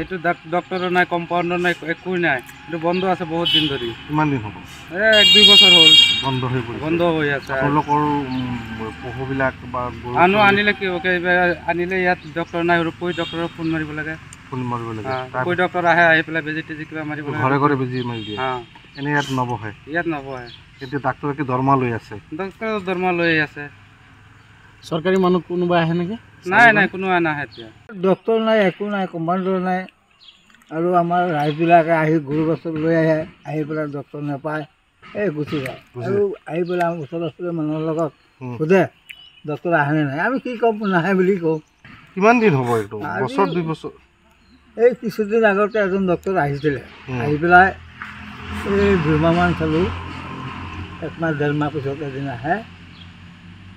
এইটো ডক্টৰো নাই, কম্পাউণ্ডাৰ নাই, একোই নাই। এইটো বন্ধ আছে বহুত দিন ধৰি। কিমান দিন হ'ব? 1-2 বছৰ হ'ল বন্ধ হৈ আছে। আপোনালোকৰ পশুবিলাক বা আনিলে কি হ'ব? আনিলে ইয়াত ডক্টৰ নাই, ৰূপহী ডক্টৰক ফোন মাৰিব লাগে। ৰূপহী ডক্টৰ আহি পেলাই বেজি টেজি কিবা মাৰিব লাগে। ঘৰে বেজি মাৰি দিয়ে। এনেই ইয়াত নবহে। এতিয়া ডাক্তৰে কি দৰমহা লৈ আছে? ডক্টৰৰ দৰমহা লৈ আছে। চৰকাৰী মানুহ কোনোবা আহে নেকি? নাই, কোনো নাহে এতিয়া। ডক্টৰ নাই, একো নাই, কম্পাউণ্ডাৰ নাই। আৰু আমাৰ ৰাইজবিলাকে আহি গৰু বাছক লৈ আহি পেলাই ডক্টৰ নাপায়, গুচি যায়। আৰু আহি পেলাই আমাৰ ওচৰ মানুহৰ লগত সোধে ডক্টৰ আহেনে নাই। আমি কি ক'ম, নাহে বুলি কওঁ। কিমান দিন হ'ব এইটো? বছৰ 2 বছৰ? এই কিছুদিন আগতে এজন ডক্টৰ আহিছিলে, আহি পেলাই এই 2 মাহমান চালোঁ। 1 মাহ 1.5 মাহ পিছত এদিন আহে,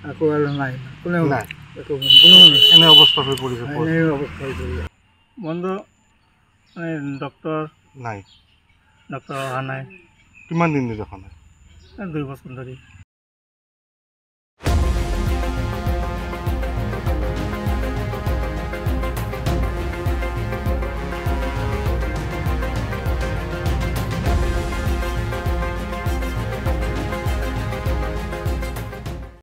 আকৌ আৰু নাই, কোনেও নাই, এনে অৱস্থা হৈ পৰিছে। বন্ধ মানে ডক্টৰ নাই, অহা নাই। কিমান দিন দেখা নাই? 2 বছৰ ধৰি।